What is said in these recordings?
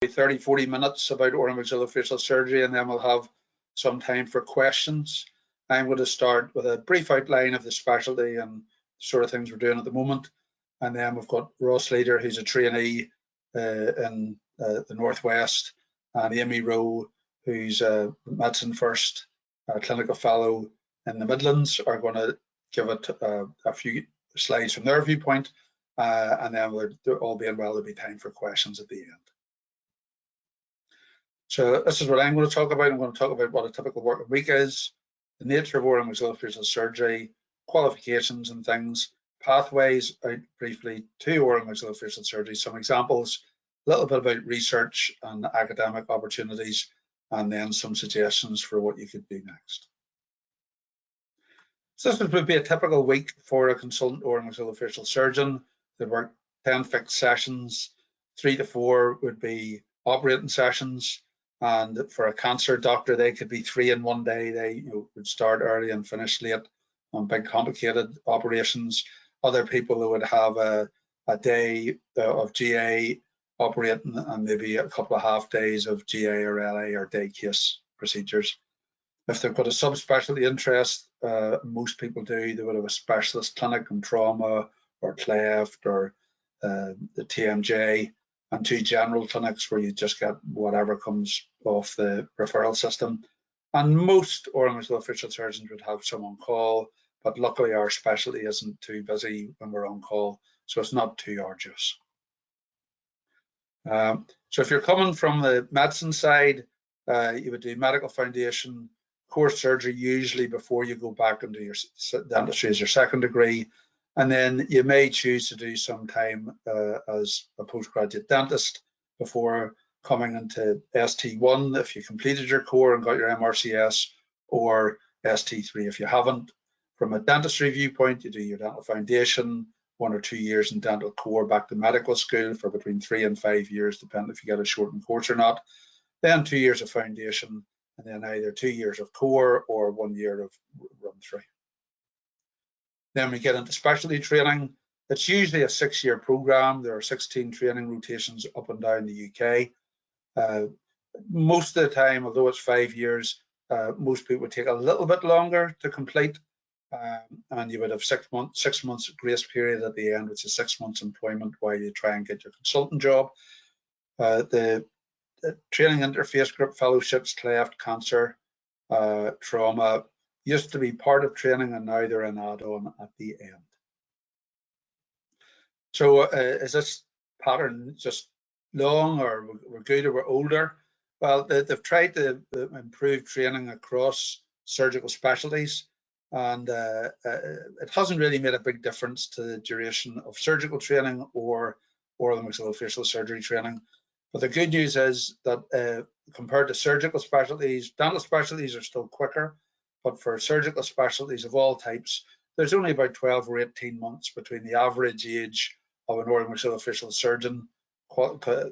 30-40 minutes about oral maxillofacial surgery, and then we'll have some time for questions. I'm going to start with a brief outline of the specialty and the sort of things we're doing at the moment. And then we've got Ross Leader, who's a trainee in the Northwest, and Amy Rowe, who's a Medicine First clinical fellow in the Midlands, are going to give it a few slides from their viewpoint. And then we're all being well, there'll be time for questions at the end. So this is what I'm going to talk about. I'm going to talk about what a typical working week is, the nature of oral maxillofacial surgery, qualifications and things, pathways out briefly to oral maxillofacial surgery, some examples, a little bit about research and academic opportunities, and then some suggestions for what you could do next. So this would be a typical week for a consultant oral maxillofacial surgeon. They work 10 fixed sessions, 3 to 4 would be operating sessions. And for a cancer doctor, they could be 3 in one day. They would start early and finish late on big complicated operations. Other people would have a day of GA operating and maybe a couple of half days of GA or LA or day case procedures. If they've got a subspecialty interest, most people do, they would have a specialist clinic in trauma or cleft or the TMJ, and 2 general clinics where you just get whatever comes off the referral system. And most oral maxillofacial surgeons would have some on call, but luckily our specialty isn't too busy when we're on call, so it's not too arduous. So if you're coming from the medicine side, you would do medical foundation, core surgery usually before you go back into your dentistry as your second degree. And then you may choose to do some time as a postgraduate dentist before coming into ST1 if you completed your core and got your MRCS, or ST3 if you haven't. From a dentistry viewpoint, you do your dental foundation, 1 or 2 years in dental core, back to medical school for between 3 and 5 years, depending if you get a shortened course or not. Then 2 years of foundation, and then either 2 years of core or 1 year of run through. Then we get into specialty training. It's usually a 6-year program. There are 16 training rotations up and down the UK. Most of the time, although it's 5 years, most people would take a little bit longer to complete. And you would have 6 months grace period at the end, which is 6 months employment while you try and get your consultant job. The training interface group fellowships, cleft, cancer, trauma, used to be part of training, and now they're an add-on at the end. So is this pattern just long, or we're good, or we're older? Well, they've tried to improve training across surgical specialties, and it hasn't really made a big difference to the duration of surgical training or oral maxillofacial surgery training. But the good news is that compared to surgical specialties, dental specialties are still quicker. But for surgical specialties of all types, there's only about 12 or 18 months between the average age of an oral maxillofacial surgeon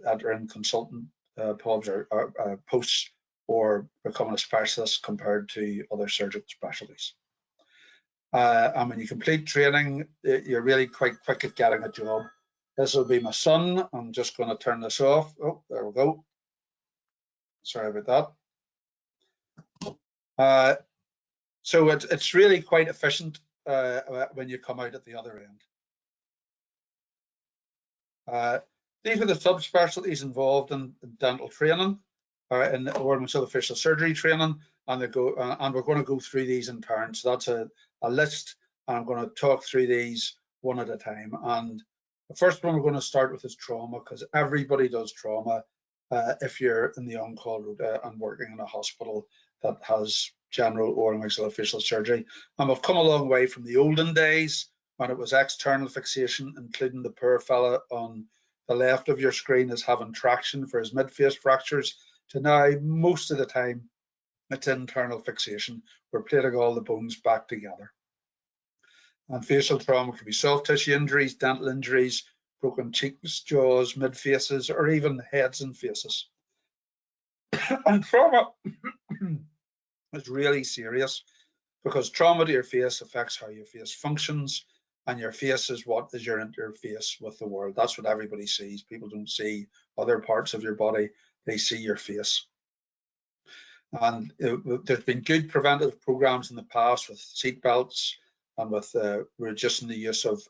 entering consultant posts or becoming a specialist compared to other surgical specialties. And when you complete training, you're really quite quick at getting a job. This will be my son. I'm just going to turn this off. Oh, there we go. Sorry about that. So it's really quite efficient when you come out at the other end. These are the subspecialties involved in dental training, in oral maxillofacial surgery training, and we're going to go through these in turn. So that's a list, and I'm going to talk through these one at a time. And the first one we're going to start with is trauma, because everybody does trauma if you're in the on-call route and working in a hospital that has general oral maxillofacial surgery. And we've come a long way from the olden days when it was external fixation, including the poor fella on the left of your screen is having traction for his mid-face fractures, to now most of the time it's internal fixation. We're plating all the bones back together. And facial trauma can be soft tissue injuries, dental injuries, broken cheeks, jaws, mid-faces, or even heads and faces. And trauma is really serious, because trauma to your face affects how your face functions, and your face is what is your interface with the world. That's what everybody sees. People don't see other parts of your body, they see your face. And there's been good preventative programs in the past with seat belts and with reducing the use of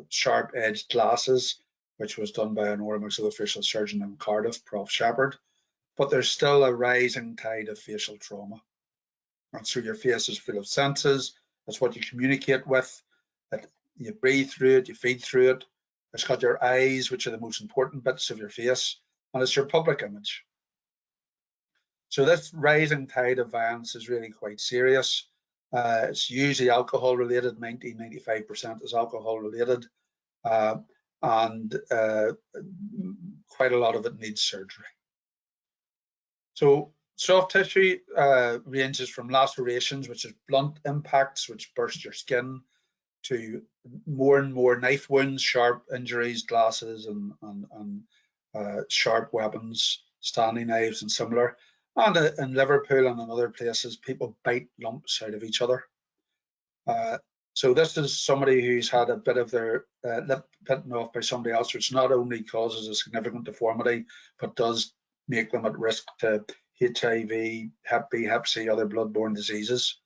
sharp-edged glasses, which was done by an oral maxillofacial surgeon in Cardiff, Prof. Shepherd. But there's still a rising tide of facial trauma. And so your face is full of senses. It's what you communicate with. You breathe through it, you feed through it. It's got your eyes, which are the most important bits of your face, and it's your public image. So this rising tide of violence is really quite serious. It's usually alcohol related, 90–95% is alcohol related, and quite a lot of it needs surgery. So soft tissue ranges from lacerations, which is blunt impacts which burst your skin, to more and more knife wounds, sharp injuries, glasses and sharp weapons, Stanley knives and similar. And in Liverpool and in other places, people bite lumps out of each other. So this is somebody who's had a bit of their lip bitten off by somebody else, which not only causes a significant deformity, but does make them at risk to HIV, Hep B, Hep C, other bloodborne diseases.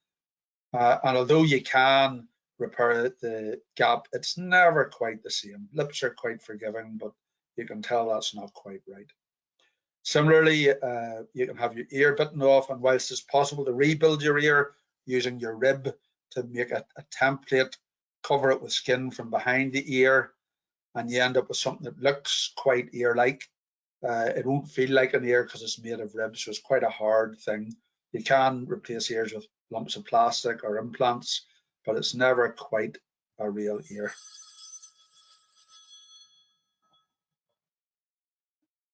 And although you can repair the gap, it's never quite the same. Lips are quite forgiving, but you can tell that's not quite right. Similarly, you can have your ear bitten off, and whilst it's possible to rebuild your ear using your rib to make a template, cover it with skin from behind the ear, and you end up with something that looks quite ear-like. It won't feel like an ear because it's made of ribs, so it's quite a hard thing. You can replace ears with lumps of plastic or implants, but it's never quite a real ear.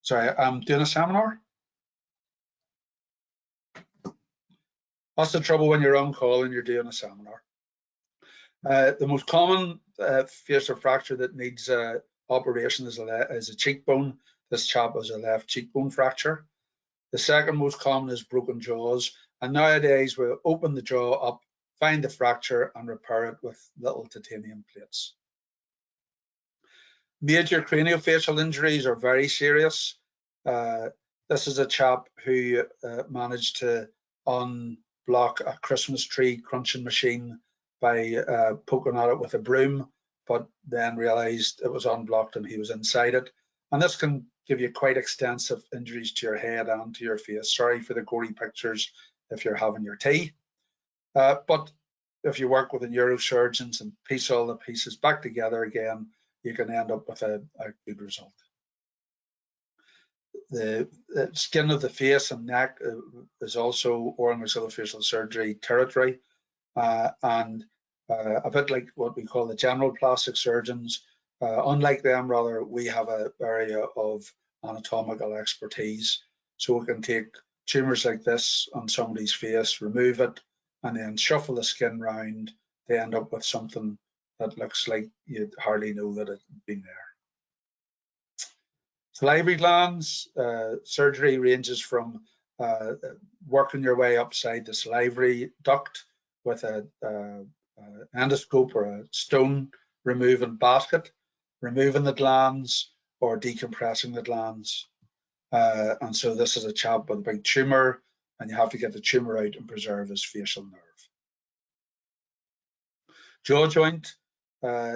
Sorry, I'm doing a seminar. That's the trouble when you're on call and you're doing a seminar. The most common facial fracture that needs operation is a cheekbone. This chap has a left cheekbone fracture. The second most common is broken jaws. And nowadays we'll open the jaw up, find the fracture and repair it with little titanium plates. Major craniofacial injuries are very serious. This is a chap who managed to unblock a Christmas tree crunching machine by poking at it with a broom, but then realized it was unblocked and he was inside it. And this can give you quite extensive injuries to your head and to your face. Sorry for the gory pictures if you're having your tea. But if you work with the neurosurgeons and piece all the pieces back together again, you can end up with a good result. The skin of the face and neck is also oral maxillofacial surgery territory, and a bit like what we call the general plastic surgeons. Unlike them, rather, we have an area of anatomical expertise, so we can take tumours like this on somebody's face, remove it, and then shuffle the skin round to end up with something that looks like you'd hardly know that it had been there. Salivary glands, surgery ranges from working your way upside the salivary duct with an endoscope or a stone removing basket, removing the glands or decompressing the glands. And so this is a chap with a big tumour, and you have to get the tumour out and preserve his facial nerve. Jaw joint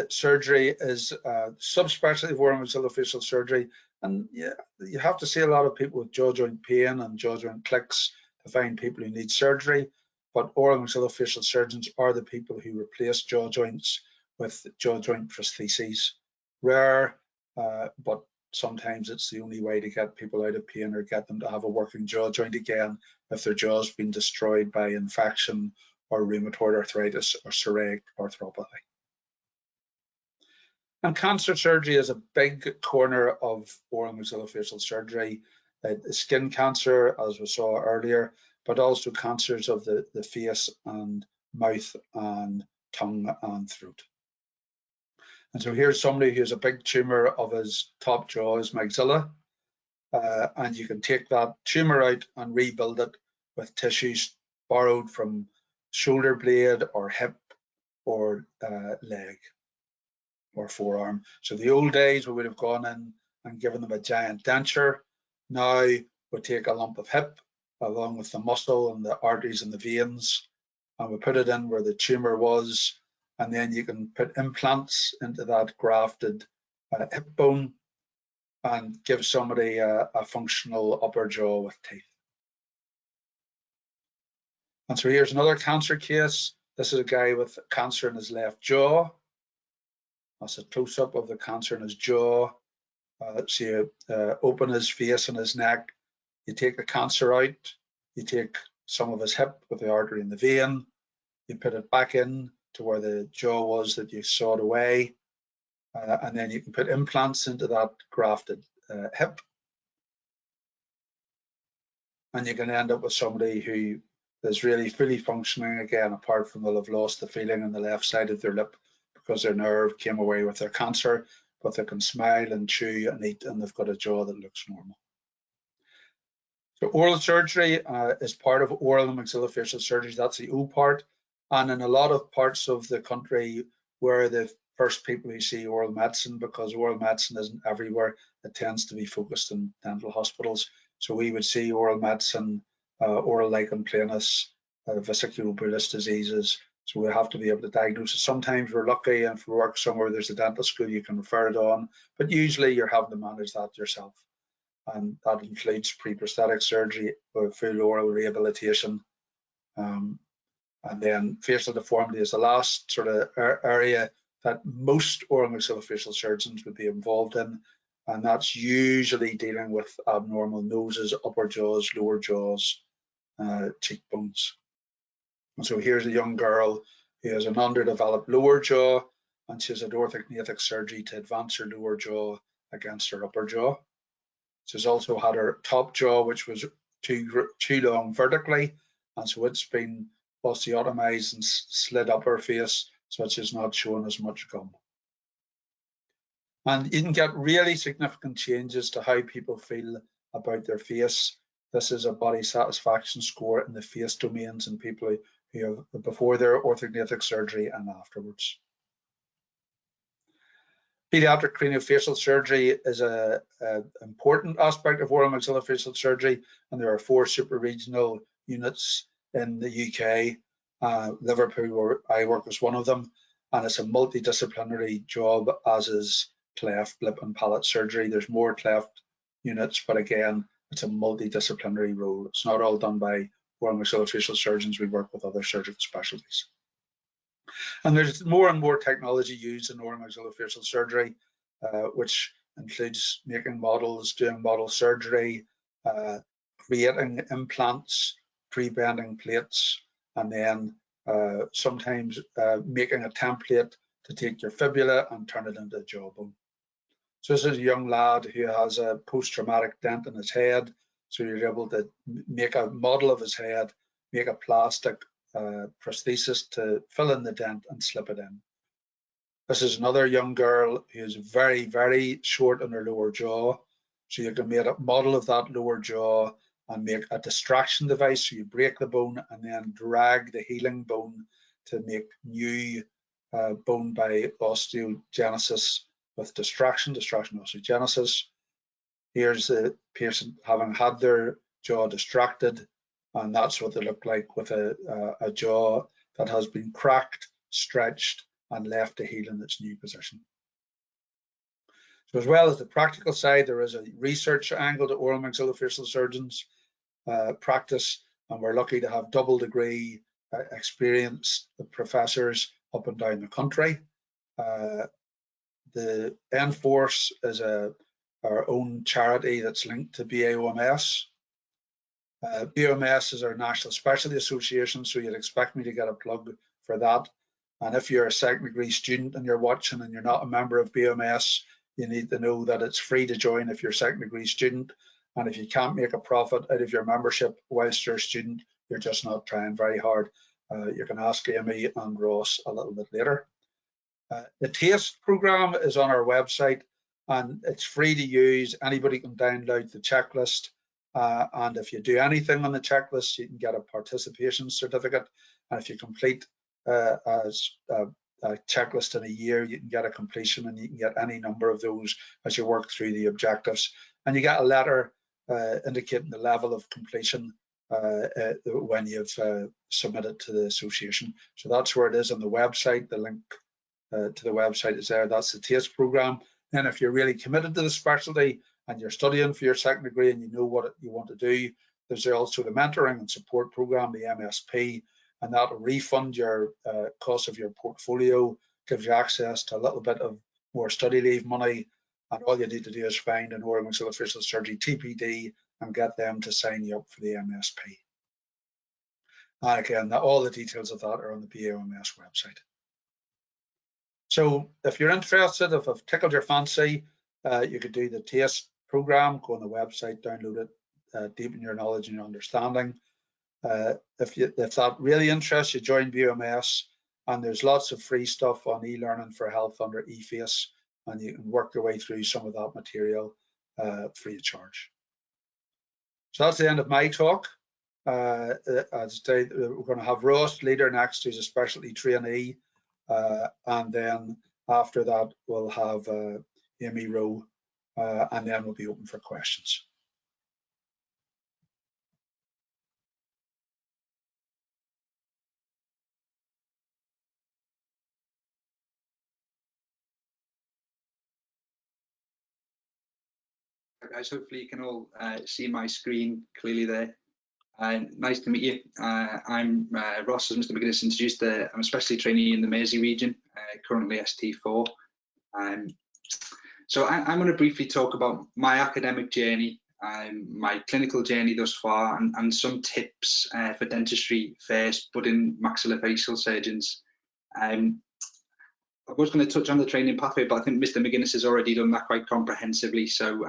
surgery is a subspecialty of oral maxillofacial surgery, and yeah, you have to see a lot of people with jaw joint pain and jaw joint clicks to find people who need surgery. But oral maxillofacial surgeons are the people who replace jaw joints with jaw joint prostheses. Rare, but sometimes it's the only way to get people out of pain or get them to have a working jaw joint again if their jaw's been destroyed by infection or rheumatoid arthritis or psoriatic arthropathy. And cancer surgery is a big corner of oral maxillofacial surgery. Skin cancer, as we saw earlier, but also cancers of the face and mouth and tongue and throat. And so here's somebody who has a big tumour of his top jaw, his maxilla, and you can take that tumour out and rebuild it with tissues borrowed from shoulder blade or hip or leg or forearm. So the old days we would have gone in and giving them a giant denture. Now we take a lump of hip along with the muscle and the arteries and the veins, and we put it in where the tumor was, and then you can put implants into that grafted hip bone and give somebody a functional upper jaw with teeth. And so here's another cancer case. This is a guy with cancer in his left jaw. That's a close-up of the cancer in his jaw. So you open his face and his neck. You take the cancer out. You take some of his hip with the artery and the vein. You put it back in to where the jaw was that you sawed away. And then you can put implants into that grafted hip. And you can end up with somebody who is really fully functioning again, apart from they'll have lost the feeling on the left side of their lip because their nerve came away with their cancer, but they can smile and chew and eat, and they've got a jaw that looks normal. So oral surgery is part of oral and maxillofacial surgery. That's the O part. And in a lot of parts of the country, we're the first people who see oral medicine, because oral medicine isn't everywhere. It tends to be focused in dental hospitals. So we would see oral medicine, oral lichen planus, vesiculobullous diseases. So we have to be able to diagnose it. Sometimes we're lucky, and if we work somewhere there's a dental school, you can refer it on. But usually you're having to manage that yourself. And that includes pre-prosthetic surgery, full oral rehabilitation. And then facial deformity is the last sort of area that most oral maxillofacial surgeons would be involved in. And that's usually dealing with abnormal noses, upper jaws, lower jaws, cheekbones. And so here's a young girl who has an underdeveloped lower jaw, and she's had orthognathic surgery to advance her lower jaw against her upper jaw. She's also had her top jaw, which was too long vertically, and so it's been osteotomized and slid up her face, so she's not showing as much gum. And you can get really significant changes to how people feel about their face. This is a body satisfaction score in the face domains in people who have before their orthognathic surgery and afterwards. Pediatric craniofacial surgery is an important aspect of oral maxillofacial surgery, and there are 4 super-regional units in the UK. Liverpool, where I work, is one of them, and it's a multidisciplinary job, as is cleft, lip and palate surgery. There's more cleft units, but again, it's a multidisciplinary role. It's not all done by oral maxillofacial surgeons. We work with other surgical specialties. And there's more and more technology used in oral maxillofacial surgery, which includes making models, doing model surgery, creating implants, pre-bending plates, and then sometimes making a template to take your fibula and turn it into a jawbone. So this is a young lad who has a post-traumatic dent in his head. So you're able to make a model of his head, make a plastic prosthesis to fill in the dent and slip it in. This is another young girl who is very, very short in her lower jaw. So you can make a model of that lower jaw and make a distraction device. So you break the bone and then drag the healing bone to make new bone by osteogenesis with distraction osteogenesis. Here's the patient having had their jaw distracted, and that's what they look like with a jaw that has been cracked, stretched, and left to heal in its new position. So as well as the practical side, there is a research angle to oral maxillofacial surgeons practice, and we're lucky to have double degree experienced professors up and down the country. The N-Force is our own charity that's linked to BAOMS. BAOMS is our National Specialty Association, so you'd expect me to get a plug for that. And if you're a second degree student and you're watching and you're not a member of BAOMS, you need to know that it's free to join if you're a second degree student. And if you can't make a profit out of your membership whilst you're a student, you're just not trying very hard. You can ask Amy and Ross a little bit later. The TASTE program is on our website, and it's free to use. Anybody can download the checklist, and if you do anything on the checklist, you can get a participation certificate. And if you complete a checklist in a year, you can get a completion, and you can get any number of those as you work through the objectives. And you get a letter indicating the level of completion when you've submitted to the association. So that's where it is on the website. The link to the website is there. That's the TASTE program. And if you're really committed to the specialty and you're studying for your second degree and you know what you want to do, there's also the mentoring and support program, the MSP, and that will refund your cost of your portfolio, gives you access to a little bit of more study leave money, and all you need to do is find an oral maxillofacial surgery TPD and get them to sign you up for the MSP. And again, all the details of that are on the BAOMS website. So if you're interested, if I've tickled your fancy, you could do the TASTE program, go on the website, download it, deepen your knowledge and your understanding. If that really interests you, join BAOMS, and there's lots of free stuff on e-learning for health under eFace, and you can work your way through some of that material free of charge. So that's the end of my talk. As I say, we're going to have Ross Leader next, who's a specialty trainee, and then after that we'll have Amy Rowe, and then we'll be open for questions. Guys, hopefully you can all see my screen clearly there. Nice to meet you. I'm Ross, as Mr. McGuinness introduced. I'm a specialty trainee in the Mersey region, currently ST4. So I'm going to briefly talk about my academic journey, my clinical journey thus far, and some tips for dentistry first, but in maxillofacial surgeons. I was going to touch on the training pathway, but I think Mr. McGuinness has already done that quite comprehensively, so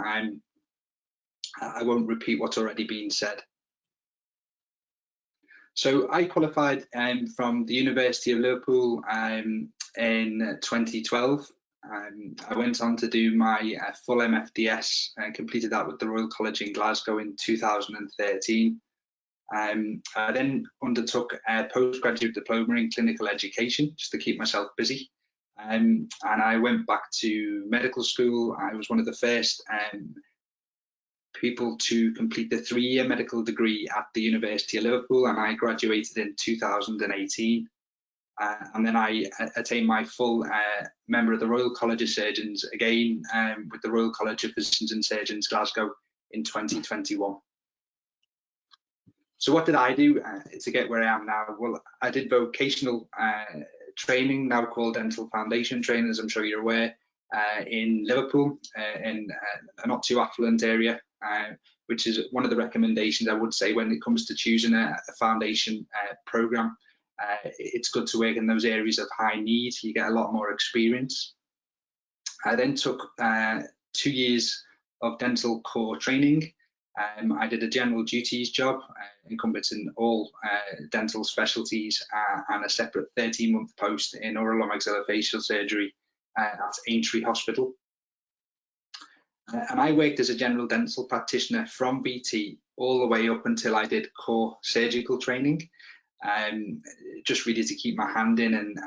I won't repeat what's already been said. So I qualified from the University of Liverpool in 2012. I went on to do my full MFDS and completed that with the Royal College in Glasgow in 2013. I then undertook a postgraduate diploma in clinical education just to keep myself busy. And I went back to medical school. I was one of the first people to complete the 3-year medical degree at the University of Liverpool, and I graduated in 2018. And then I attained my full member of the Royal College of Surgeons, again with the Royal College of Physicians and Surgeons, Glasgow, in 2021. So what did I do to get where I am now? Well, I did vocational training, now called Dental Foundation Training, as I'm sure you're aware, in Liverpool, in a not too affluent area, which is one of the recommendations I would say when it comes to choosing a foundation program. It's good to work in those areas of high need. You get a lot more experience. I then took 2 years of dental core training. I did a general duties job encompassing all dental specialties and a separate 13-month post in oral or maxillofacial surgery at Aintree Hospital. And I worked as a general dental practitioner from BT all the way up until I did core surgical training, just really to keep my hand in and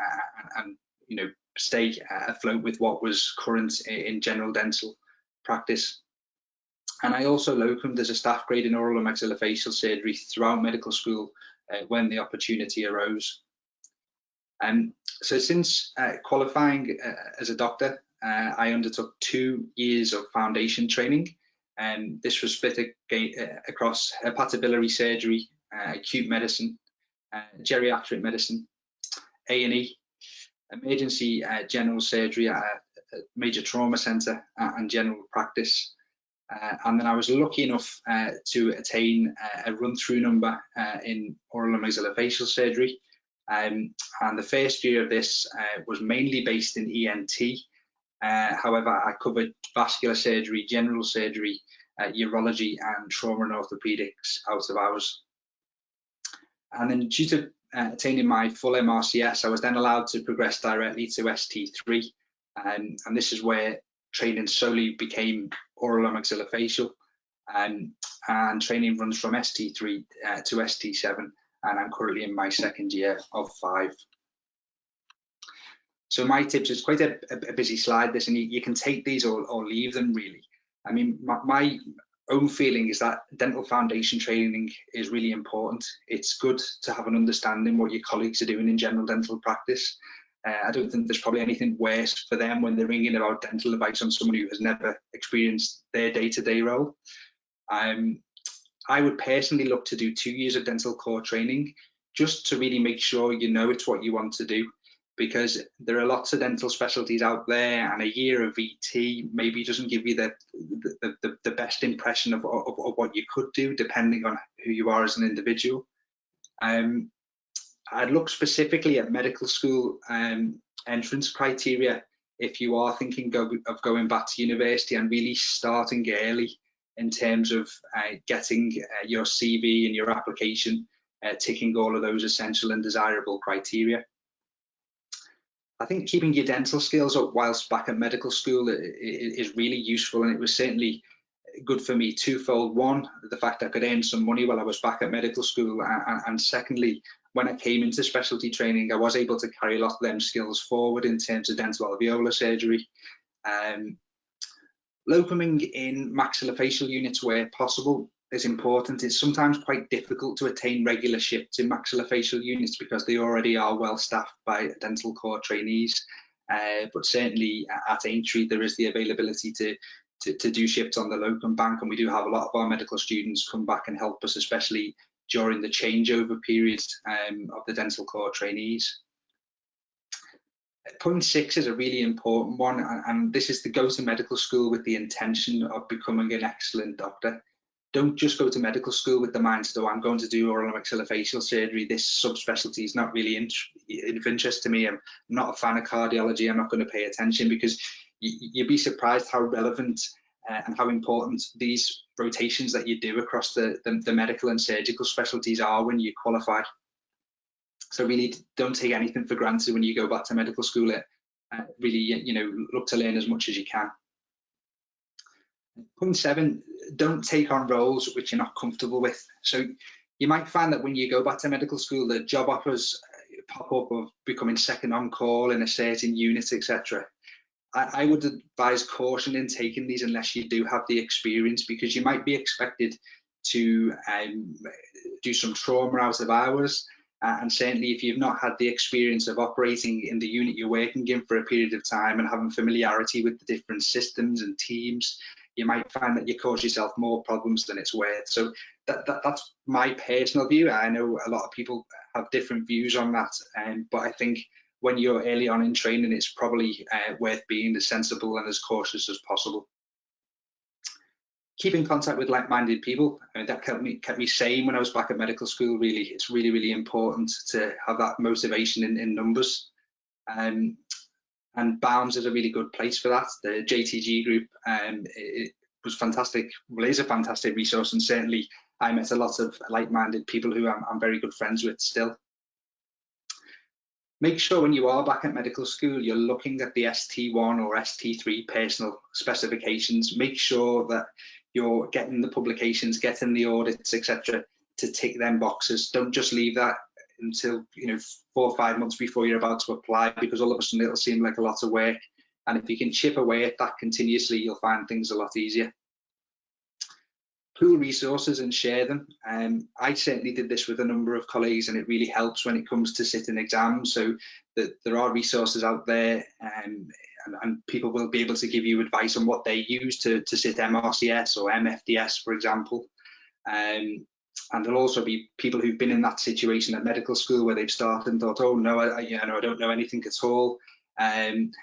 you know, stay afloat with what was current in general dental practice. And I also locumed as a staff grade in oral and maxillofacial surgery throughout medical school when the opportunity arose. So since qualifying as a doctor, I undertook 2 years of foundation training, and this was split across hepatobiliary surgery, acute medicine, geriatric medicine, A&E, emergency general surgery at a major trauma centre, and general practice. And then I was lucky enough to attain a run-through number in oral and maxillofacial surgery. And the first year of this was mainly based in ENT. However, I covered vascular surgery, general surgery, urology, and trauma and orthopedics out of hours. And then due to attaining my full MRCS, I was then allowed to progress directly to ST3. And this is where training solely became oral and maxillofacial. And training runs from ST3 to ST7. And I'm currently in my second year of 5. So my tips is quite a busy slide, this, and you can take these or leave them really. I mean, my own feeling is that dental foundation training is really important. It's good to have an understanding what your colleagues are doing in general dental practice. I don't think there's probably anything worse for them when they're ringing about dental advice on someone who has never experienced their day-to-day role. I would personally look to do 2 years of dental core training just to really make sure you know it's what you want to do, because there are lots of dental specialties out there, and a year of VT maybe doesn't give you the best impression of what you could do, depending on who you are as an individual. I'd look specifically at medical school entrance criteria if you are thinking of going back to university, and really starting early in terms of getting your CV and your application ticking all of those essential and desirable criteria. I think keeping your dental skills up whilst back at medical school is really useful, and it was certainly good for me twofold. One, the fact I could earn some money while I was back at medical school, and secondly, when I came into specialty training, I was able to carry a lot of them skills forward in terms of dental alveolar surgery. Locuming in maxillofacial units where possible is important. It's sometimes quite difficult to attain regular shifts in maxillofacial units because they already are well staffed by dental core trainees. But certainly at Aintree, there is the availability to do shifts on the locum bank, and we do have a lot of our medical students come back and help us, especially during the changeover period of the dental core trainees. Point 6 is a really important one, and this is to go to medical school with the intention of becoming an excellent doctor. Don't just go to medical school with the mindset, oh, I'm going to do oral and maxillofacial surgery. This subspecialty is not really of interest to me. I'm not a fan of cardiology. I'm not going to pay attention, because you'd be surprised how relevant and how important these rotations that you do across the medical and surgical specialties are when you qualify. So really don't take anything for granted when you go back to medical school. Really, look to learn as much as you can. Point 7, don't take on roles which you're not comfortable with. So you might find that when you go back to medical school, the job offers pop up of becoming second on call in a certain unit, etc. I would advise caution in taking these unless you do have the experience, because you might be expected to do some trauma out of hours. And certainly if you've not had the experience of operating in the unit you're working in for a period of time and having familiarity with the different systems and teams, you might find that you cause yourself more problems than it's worth. So that's my personal view. I know a lot of people have different views on that, but I think when you're early on in training, it's probably worth being as sensible and as cautious as possible. Keep in contact with like-minded people. I mean, that kept me sane when I was back at medical school. Really, it's really important to have that motivation in numbers. And BALMS is a really good place for that. The JTG group it was fantastic. Well, it is a fantastic resource, and certainly I met a lot of like-minded people who I'm very good friends with still. Make sure when you are back at medical school, you're looking at the ST1 or ST3 personal specifications. Make sure that you're getting the publications, getting the audits, etc., to tick them boxes. Don't just leave that until 4 or 5 months before you're about to apply, because all of a sudden it'll seem like a lot of work. And if you can chip away at that continuously, you'll find things a lot easier. Pool resources and share them. I certainly did this with a number of colleagues, and it really helps when it comes to sitting exams. So that there are resources out there, and people will be able to give you advice on what they use to sit MRCS or MFDS, for example. And there'll also be people who've been in that situation at medical school where they've started and thought, oh no, I don't know anything at all. And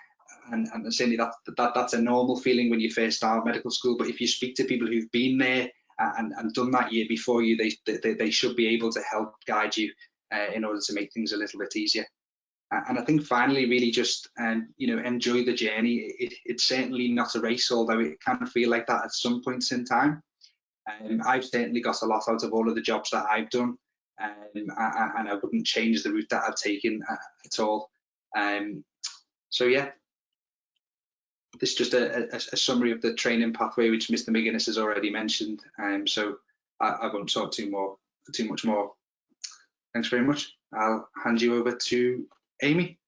certainly that's a normal feeling when you first start medical school. But if you speak to people who've been there and done that year before you, they should be able to help guide you in order to make things a little bit easier. And I think finally, really just enjoy the journey. It's certainly not a race, although it can feel like that at some points in time. I've certainly got a lot out of all of the jobs that I've done, and I wouldn't change the route that I've taken at all. So yeah, this is just a summary of the training pathway, which Mr. McGuinness has already mentioned. So I won't talk too much more. Thanks very much. I'll hand you over to Amy.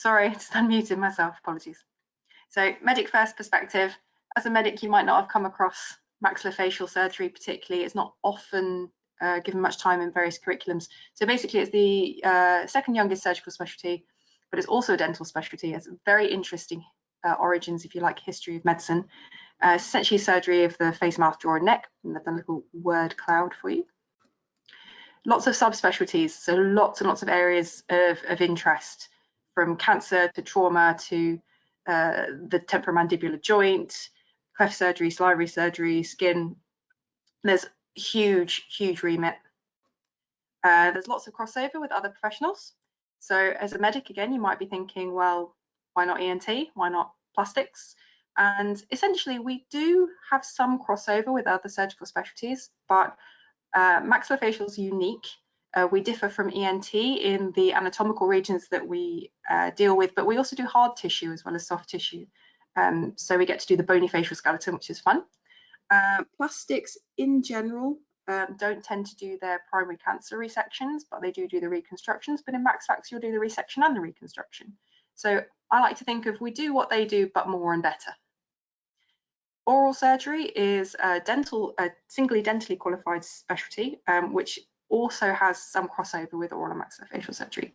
Sorry, just unmuted myself, apologies. So medic first perspective, as a medic, you might not have come across maxillofacial surgery particularly. It's not often given much time in various curriculums. So basically it's the second youngest surgical specialty, but it's also a dental specialty. It's very interesting origins, if you like, history of medicine. Essentially surgery of the face, mouth, jaw and neck, and I've done a little word cloud for you. Lots of subspecialties, so lots and lots of areas of interest, from cancer to trauma to the temporomandibular joint, cleft surgery, salivary surgery, skin. There's huge remit. There's lots of crossover with other professionals. So as a medic, again, you might be thinking, well, why not ENT? Why not plastics? And essentially, we do have some crossover with other surgical specialties, but maxillofacial is unique. We differ from ENT in the anatomical regions that we deal with, but we also do hard tissue as well as soft tissue. So we get to do the bony facial skeleton, which is fun. Plastics in general don't tend to do their primary cancer resections, but they do the reconstructions. But in MaxFax, you'll do the resection and the reconstruction. So I like to think of we do what they do, but more and better. Oral surgery is a singly dentally qualified specialty, which also has some crossover with oral and maxillofacial surgery.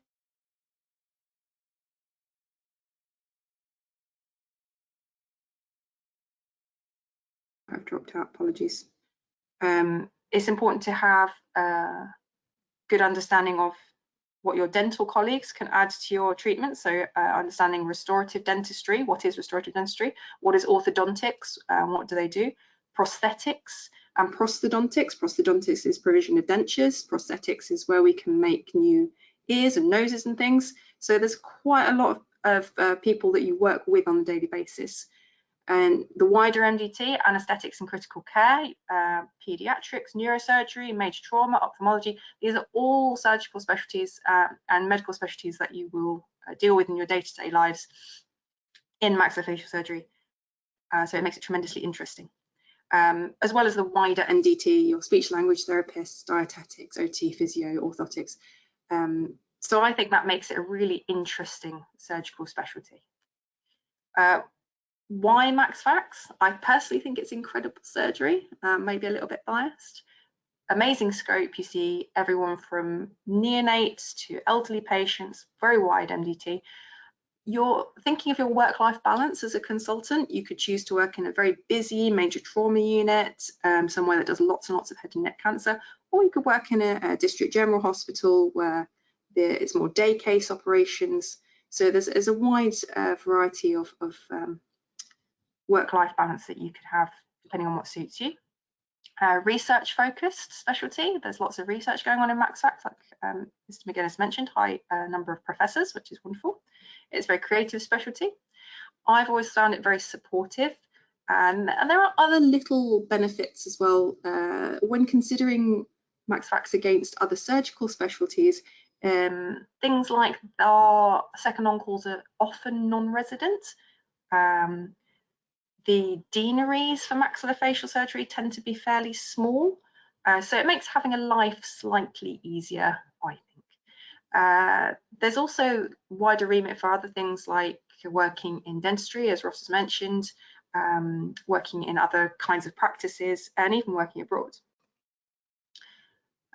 I've dropped out, apologies. It's important to have a good understanding of what your dental colleagues can add to your treatment. So understanding restorative dentistry, what is restorative dentistry? What is orthodontics? What do they do? Prosthetics and prosthodontics. Prosthodontics is provision of dentures. Prosthetics is where we can make new ears and noses and things. So there's quite a lot of people that you work with on a daily basis. And the wider MDT, anaesthetics and critical care, pediatrics, neurosurgery, major trauma, ophthalmology, these are all surgical specialties and medical specialties that you will deal with in your day-to-day lives in maxillofacial surgery. So it makes it tremendously interesting. As well as the wider NDT, your speech language therapists, dietetics, OT, physio, orthotics. So I think that makes it a really interesting surgical specialty. Why MaxFax? I personally think it's incredible surgery, maybe a little bit biased. Amazing scope, you see everyone from neonates to elderly patients, very wide MDT. You're thinking of your work-life balance as a consultant. You could choose to work in a very busy major trauma unit, somewhere that does lots and lots of head and neck cancer, or you could work in a district general hospital where it's more day case operations. So there's a wide variety of work-life balance that you could have depending on what suits you. Research focused specialty, there's lots of research going on in MaxFax, like Mr. McGuinness mentioned, high number of professors, which is wonderful. It's a very creative specialty. I've always found it very supportive, and there are other little benefits as well when considering MaxFax against other surgical specialties. Things like our second on-calls are often non-resident. The deaneries for maxillofacial surgery tend to be fairly small, so it makes having a life slightly easier, I think. There's also wider remit for other things like working in dentistry, as Ross has mentioned, working in other kinds of practices, and even working abroad.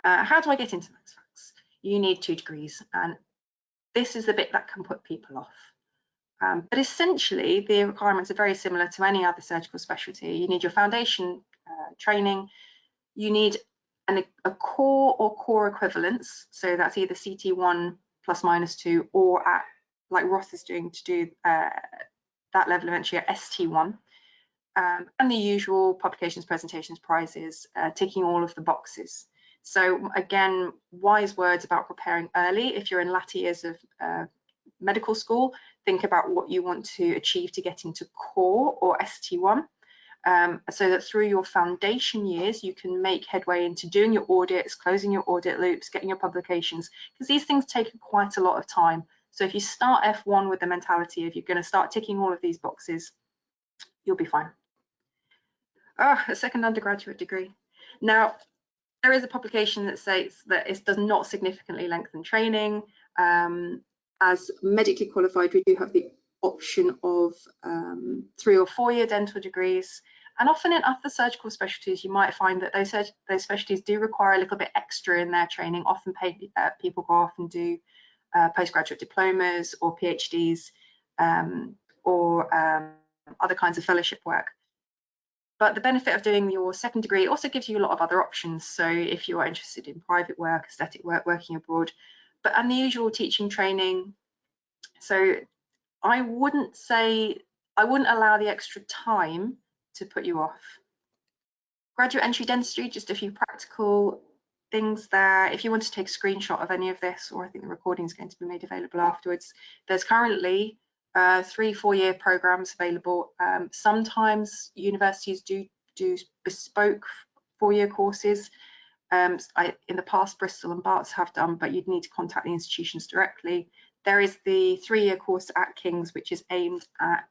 How do I get into MaxFax? You need 2 degrees, and this is the bit that can put people off. But essentially, the requirements are very similar to any other surgical specialty. You need your foundation training. You need a core or core equivalence. So that's either CT1 ±2 or at, like Ross is doing, to do that level of entry at ST1. And the usual publications, presentations, prizes, ticking all of the boxes. So again, wise words about preparing early. If you're in latter years of medical school, think about what you want to achieve to get into core or ST1, so that through your foundation years you can make headway into doing your audits, closing your audit loops, getting your publications, because these things take quite a lot of time. So if you start F1 with the mentality of you're going to start ticking all of these boxes, you'll be fine. A second undergraduate degree. Now, there is a publication that states that it does not significantly lengthen training. as medically qualified, we do have the option of 3 or 4 year dental degrees. And often in other surgical specialties, you might find that those specialties do require a little bit extra in their training. Often people go off and do postgraduate diplomas or PhDs or other kinds of fellowship work. But the benefit of doing your second degree also gives you a lot of other options. So if you are interested in private work, aesthetic work, working abroad, and the usual teaching training. So I wouldn't allow the extra time to put you off. Graduate entry dentistry, just a few practical things there. If you want to take a screenshot of any of this, or I think the recording is going to be made available afterwards, there's currently 3-4 year programs available. Sometimes universities do bespoke 4-year courses. In the past, Bristol and Barts have done, but you'd need to contact the institutions directly. There is the 3-year course at King's, which is aimed at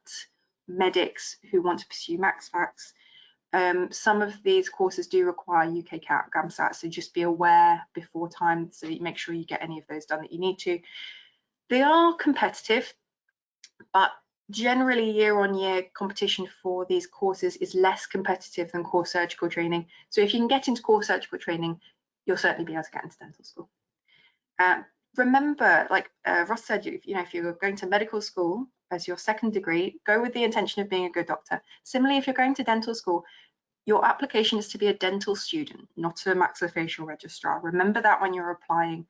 medics who want to pursue MaxFax. Some of these courses do require UK CAT GAMSAT, so just be aware before time, so that you make sure you get any of those done that you need to. They are competitive, but generally year-on-year competition for these courses is less competitive than core surgical training. So if you can get into core surgical training, you'll certainly be able to get into dental school. Remember, like Ross said, if you're going to medical school as your second degree, go with the intention of being a good doctor. Similarly, if you're going to dental school, your application is to be a dental student, not a maxillofacial registrar. Remember that when you're applying.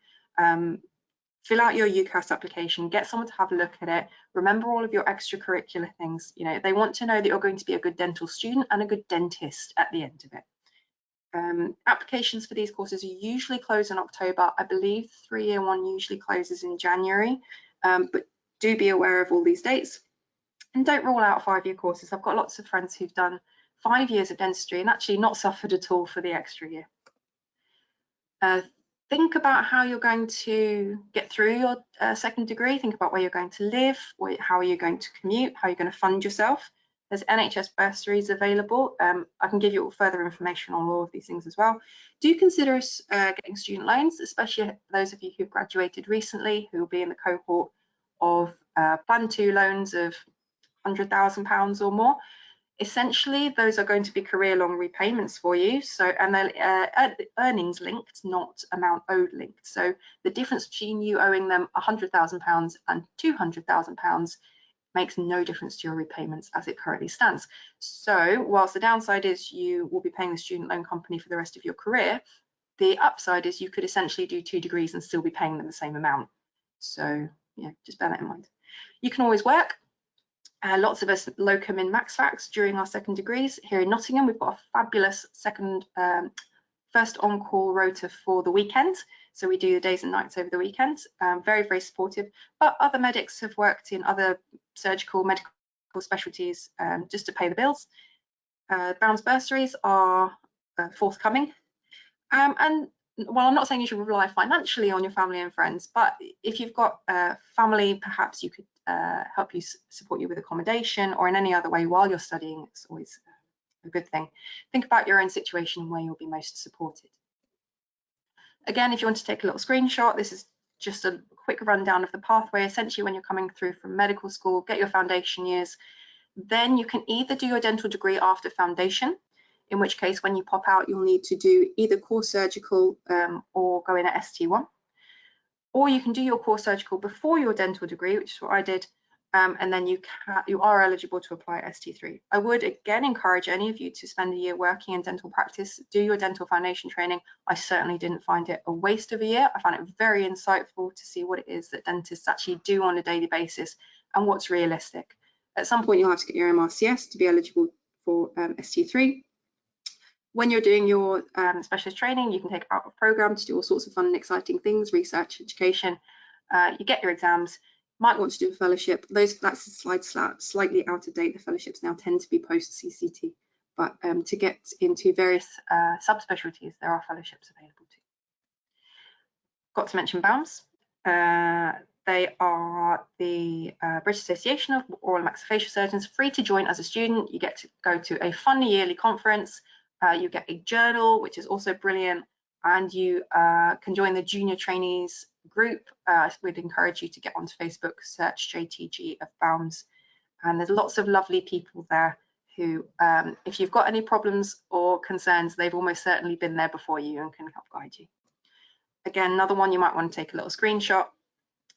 Fill out your UCAS application, get someone to have a look at it. Remember all of your extracurricular things. They want to know that you're going to be a good dental student and a good dentist at the end of it. Applications for these courses are usually closed in October. I believe the 3-year one usually closes in January, but do be aware of all these dates. And don't rule out 5-year courses. I've got lots of friends who've done 5 years of dentistry and actually not suffered at all for the extra year. Think about how you're going to get through your second degree. Think about where you're going to live, how are you going to commute, how you're going to fund yourself. There's NHS bursaries available. I can give you further information on all of these things as well. Do consider getting student loans, especially those of you who've graduated recently, who will be in the cohort of Plan 2 loans of £100,000 or more. Essentially, those are going to be career-long repayments for you. So, and they're earnings linked, not amount owed linked. So the difference between you owing them £100,000 and £200,000 makes no difference to your repayments as it currently stands. So whilst the downside is you will be paying the student loan company for the rest of your career, the upside is you could essentially do 2 degrees and still be paying them the same amount. So yeah, just bear that in mind. You can always work. Lots of us locum in MaxFax during our second degrees. Here in Nottingham, we've got a fabulous first on-call rota for the weekend. So we do the days and nights over the weekend. Very, very supportive. But other medics have worked in other surgical, medical specialties just to pay the bills. Brown's bursaries are forthcoming. And while I'm not saying you should rely financially on your family and friends, but if you've got family, perhaps you could help you support you with accommodation or in any other way while you're studying. It's always a good thing. Think about your own situation and where you'll be most supported. Again, if you want to take a little screenshot, this is just a quick rundown of the pathway. Essentially, when you're coming through from medical school, get your foundation years, then you can either do your dental degree after foundation, in which case when you pop out, you'll need to do either core surgical or go in at ST1. Or you can do your core surgical before your dental degree, which is what I did, and then you are eligible to apply at ST3. I would again encourage any of you to spend a year working in dental practice, do your dental foundation training. I certainly didn't find it a waste of a year. I found it very insightful to see what it is that dentists actually do on a daily basis and what's realistic. At some point, you'll have to get your MRCS to be eligible for ST3. When you're doing your specialist training, you can take out a program to do all sorts of fun and exciting things, research, education. You get your exams, might want to do a fellowship. That's a slide slightly out of date. The fellowships now tend to be post-CCT, but to get into various subspecialties, there are fellowships available too. Got to mention BAMS. They are the British Association of Oral and Maxillofacial Surgeons, free to join as a student. You get to go to a fun yearly conference. You get a journal, which is also brilliant, and you can join the junior trainees group. We'd encourage you to get onto Facebook, search JTG of BALMS, and there's lots of lovely people there who, if you've got any problems or concerns, they've almost certainly been there before you and can help guide you. Again, another one you might want to take a little screenshot.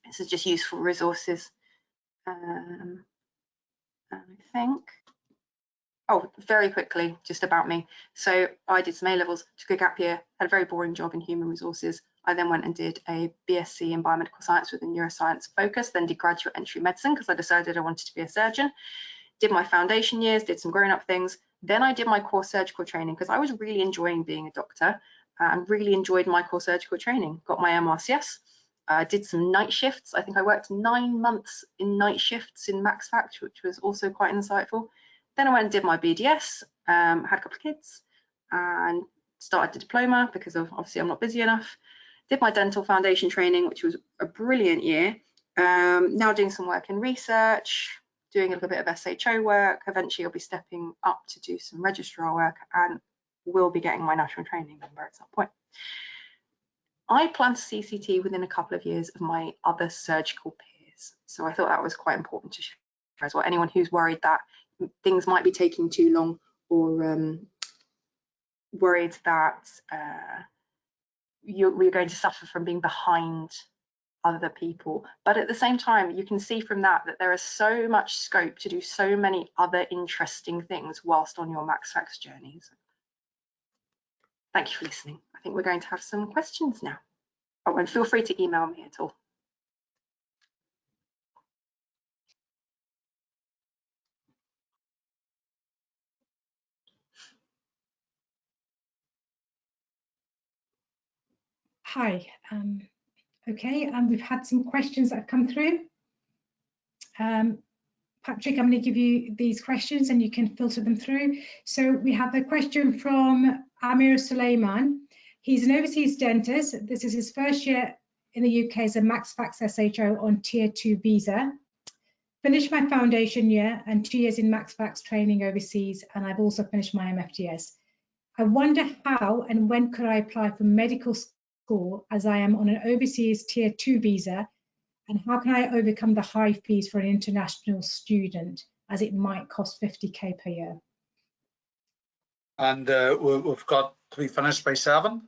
This is just useful resources. And I think, oh, very quickly, just about me. So I did some A-levels, took a gap year, had a very boring job in human resources. I then went and did a BSc in biomedical science with a neuroscience focus, then did graduate entry medicine because I decided I wanted to be a surgeon. Did my foundation years, did some grown-up things. Then I did my core surgical training because I was really enjoying being a doctor and really enjoyed my core surgical training. Got my MRCS, did some night shifts. I think I worked 9 months in night shifts in MaxFact, which was also quite insightful. Then I went and did my BDS, had a couple of kids and started the diploma because of obviously I'm not busy enough. Did my dental foundation training, which was a brilliant year. Now doing some work in research, doing a little bit of SHO work. Eventually I'll be stepping up to do some registrar work and will be getting my national training number at some point. I plan to CCT within a couple of years of my other surgical peers. So I thought that was quite important to share as well. Anyone who's worried that things might be taking too long or worried that we're going to suffer from being behind other people. But at the same time, you can see from that there is so much scope to do so many other interesting things whilst on your MaxFact journeys. Thank you for listening. I think we're going to have some questions now. Oh, and feel free to email me at all. Hi. Okay, we've had some questions that have come through. Patrick, I'm going to give you these questions and you can filter them through. So we have a question from Amir Suleiman. He's an overseas dentist. This is his first year in the UK as a MaxFact SHO on Tier 2 visa. Finished my foundation year and 2 years in MaxFact training overseas, and I've also finished my MFDS. I wonder how and when could I apply for medical school as I am on an overseas Tier 2 visa, and how can I overcome the high fees for an international student as it might cost 50k per year? And we've got to be finished by 7.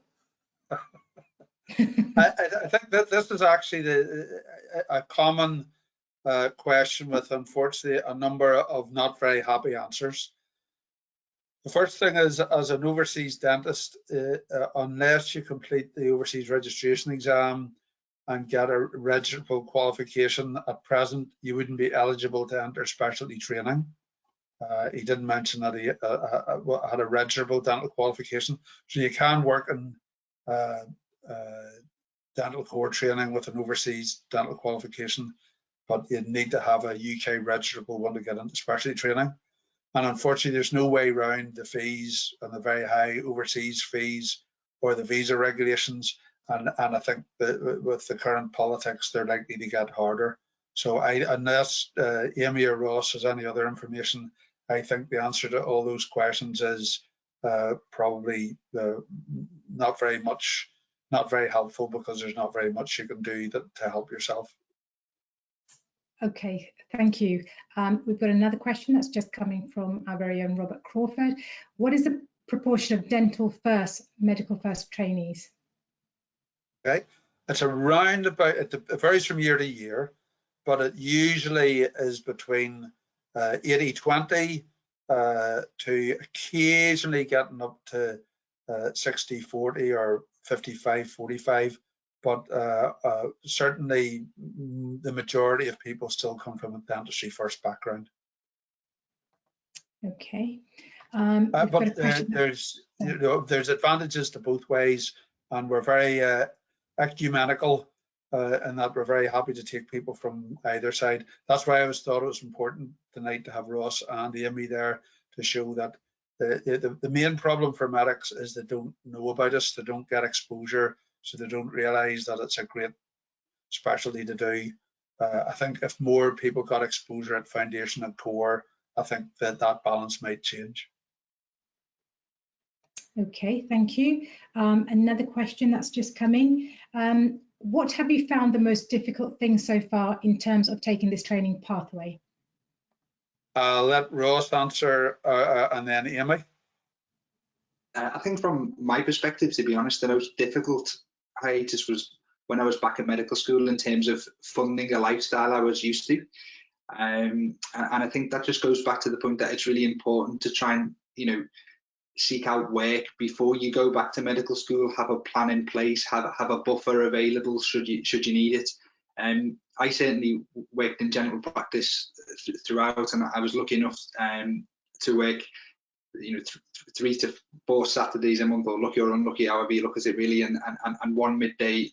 I think that this is actually a common question with, unfortunately, a number of not very happy answers. The first thing is, as an overseas dentist, unless you complete the overseas registration exam and get a registrable qualification at present, you wouldn't be eligible to enter specialty training. He didn't mention that he had a registrable dental qualification, so you can work in dental core training with an overseas dental qualification, but you need to have a UK registrable one to get into specialty training. And unfortunately, there's no way around the fees and the very high overseas fees or the visa regulations. And I think that with the current politics, they're likely to get harder. So unless Amy or Ross has any other information, I think the answer to all those questions is probably not very helpful, because there's not very much you can do to help yourself. Okay, thank you. We've got another question that's just coming from our very own Robert Crawford. What is the proportion of dental first, medical first trainees? Okay, it's around about, it varies from year to year, but it usually is between 80-20 to occasionally getting up to 60-40 or 55-45. But certainly the majority of people still come from a dentistry first background. Okay. But there's advantages to both ways, and we're very ecumenical in that we're very happy to take people from either side. That's why I always thought it was important tonight to have Ross and Amy there to show that the main problem for medics is they don't know about us, they don't get exposure, so they don't realise that it's a great specialty to do. I think if more people got exposure at foundation and core, I think that balance might change. Okay, thank you. Another question that's just coming. what have you found the most difficult thing so far in terms of taking this training pathway? I'll let Ross answer and then Amy. I think from my perspective, to be honest, the most difficult hiatus was when I was back at medical school in terms of funding a lifestyle I was used to. And I think that just goes back to the point that it's really important to try and, seek out work before you go back to medical school, have a plan in place, have a buffer available should you need it. I certainly worked in general practice throughout, and I was lucky enough to work 3 to 4 Saturdays a month, or lucky or unlucky, however you look at it really, and one midday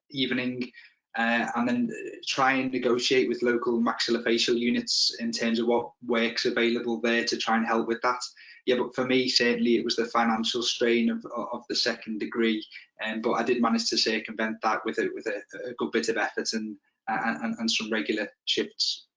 evening, and then try and negotiate with local maxillofacial units in terms of what work's available there to try and help with that. Yeah, but for me, certainly it was the financial strain of the second degree, but I did manage to circumvent that with a good bit of effort and some regular shifts.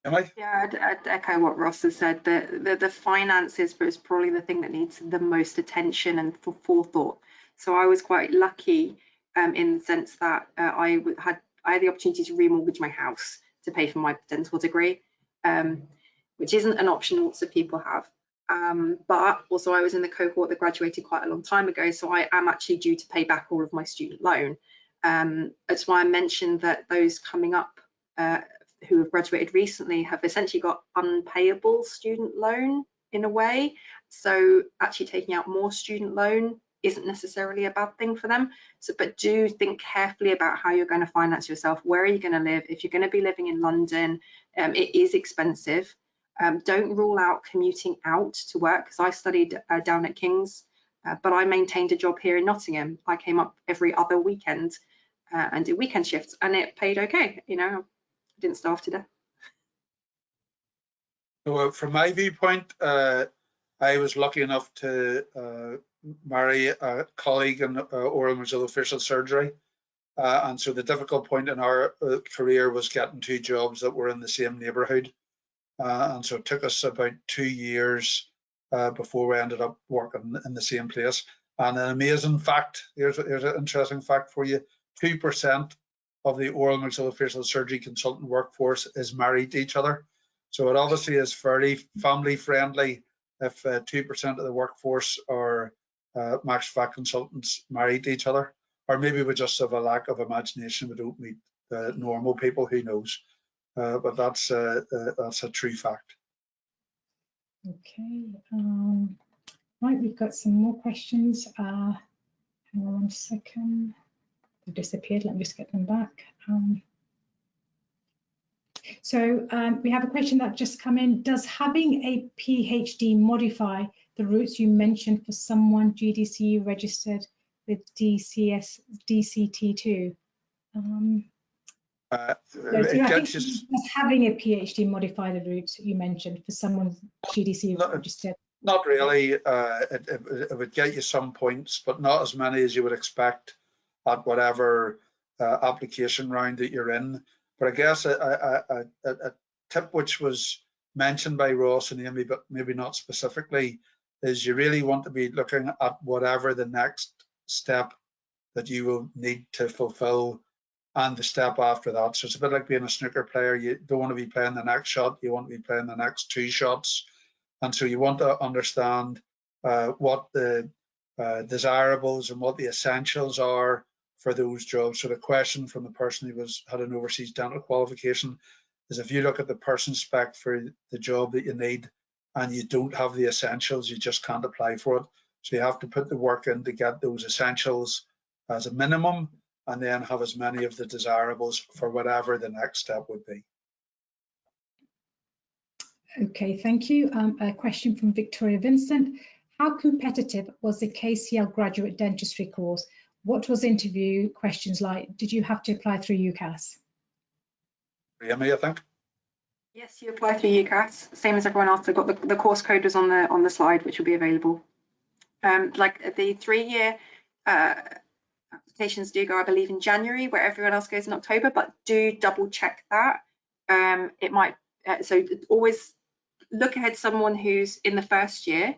Yeah, I'd echo what Ross has said. The finances is probably the thing that needs the most attention and forethought. So I was quite lucky in the sense that I had the opportunity to remortgage my house to pay for my dental degree, which isn't an option lots of people have. But also I was in the cohort that graduated quite a long time ago, so I am actually due to pay back all of my student loan. That's why I mentioned that those coming up who have graduated recently have essentially got unpayable student loan in a way. So actually taking out more student loan isn't necessarily a bad thing for them. So, but do think carefully about how you're going to finance yourself. Where are you going to live? If you're going to be living in London, it is expensive. Don't rule out commuting out to work, because I studied down at King's, but I maintained a job here in Nottingham. I came up every other weekend and did weekend shifts, and it paid okay. I didn't starve to death. So from my viewpoint, I was lucky enough to marry a colleague in oral maxillofacial surgery, and so the difficult point in our career was getting 2 jobs that were in the same neighbourhood, and so it took us about 2 years before we ended up working in the same place. And an amazing fact, here's an interesting fact for you: 2% of the oral maxillofacial surgery consultant workforce is married to each other. So it obviously is fairly family friendly if 2% of the workforce are maxfac consultants married to each other. Or maybe we just have a lack of imagination, we don't meet normal people, who knows. But that's a true fact. Okay, right, we've got some more questions. Hang on 1 second. They've disappeared, let me just get them back. So we have a question that just come in. Does having a PhD modify the routes you mentioned for someone GDC registered with DCT2? Does having a PhD modify the routes you mentioned for someone GDC registered? Not really. It would get you some points, but not as many as you would expect at whatever application round that you're in. But I guess a tip which was mentioned by Ross and Amy, but maybe not specifically, is you really want to be looking at whatever the next step that you will need to fulfill and the step after that. So it's a bit like being a snooker player. You don't want to be playing the next shot, you want to be playing the next 2 shots. And so you want to understand what the desirables and what the essentials are for those jobs. So the question from the person who had an overseas dental qualification is, if you look at the person spec for the job that you need and you don't have the essentials, you just can't apply for it. So you have to put the work in to get those essentials as a minimum, and then have as many of the desirables for whatever the next step would be. Okay, thank you. A question from Victoria Vincent. How competitive was the KCL graduate dentistry course? What was interview questions like? Did you have to apply through UCAS? Amy, I think. Yes, you apply through UCAS, same as everyone else. I've got the course code was on the slide, which will be available. Like the 3-year applications do go, I believe, in January, where everyone else goes in October, but do double check that. It might, so always look ahead someone who's in the first year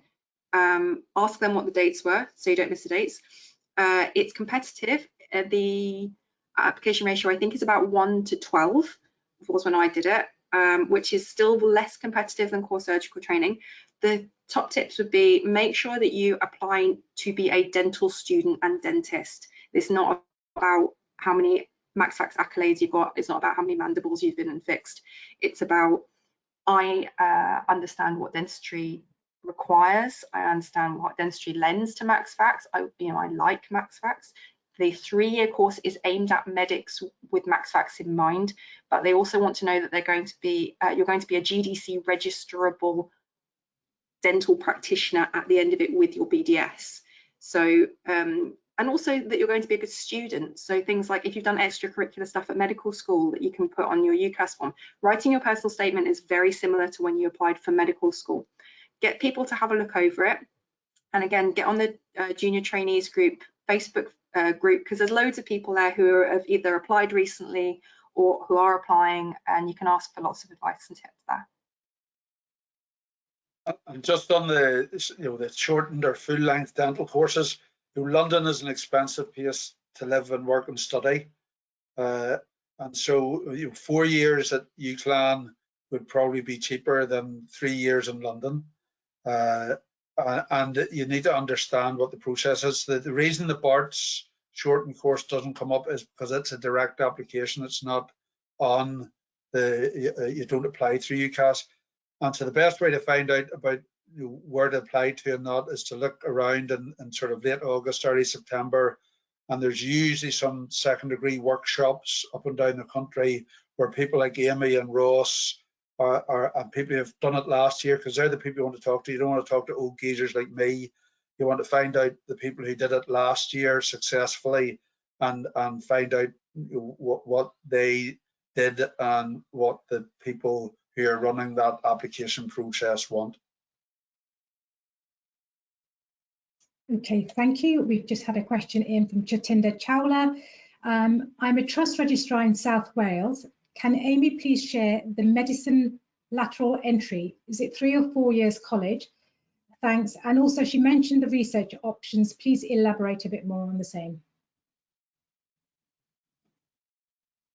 ask them what the dates were so you don't miss the dates. It's competitive. The application ratio I think is about 1 to 12 was when I did it, which is still less competitive than core surgical training. The top tips would be make sure that you apply to be a dental student and dentist. It's not about how many MaxFax accolades you've got. It's not about how many mandibles you've been and fixed. It's about I understand what dentistry requires. I understand what dentistry lends to MaxFax. I like MaxFax. The 3-year course is aimed at medics with MaxFax in mind, but they also want to know that they're going to be you're going to be a GDC registerable dental practitioner at the end of it with your BDS. So and also that you're going to be a good student. So things like if you've done extracurricular stuff at medical school that you can put on your UCAS form. Writing your personal statement is very similar to when you applied for medical school. Get people to have a look over it. And again, get on the junior trainees group, Facebook group, because there's loads of people there who have either applied recently or who are applying, and you can ask for lots of advice and tips there. And just on the the shortened or full length dental courses, London is an expensive place to live and work and study, and so 4 years at UCLan would probably be cheaper than 3 years in London. And you need to understand what the process is. The reason the BART's shortened course doesn't come up is because it's a direct application. It's not on you don't apply through UCAS. And so the best way to find out about where to apply to and not is to look around in sort of late August, early September. And there's usually some second degree workshops up and down the country where people like Amy and Ross and people who have done it last year, because they're the people you want to talk to. You don't want to talk to old geezers like me. You want to find out the people who did it last year successfully and find out what they did and what the people who are running that application process want. Okay, thank you. We've just had a question in from Jatinder Chawla. I'm a trust registrar in South Wales. Can Amy please share the medicine lateral entry? Is it 3 or 4 years college? Thanks. And also she mentioned the research options. Please elaborate a bit more on the same.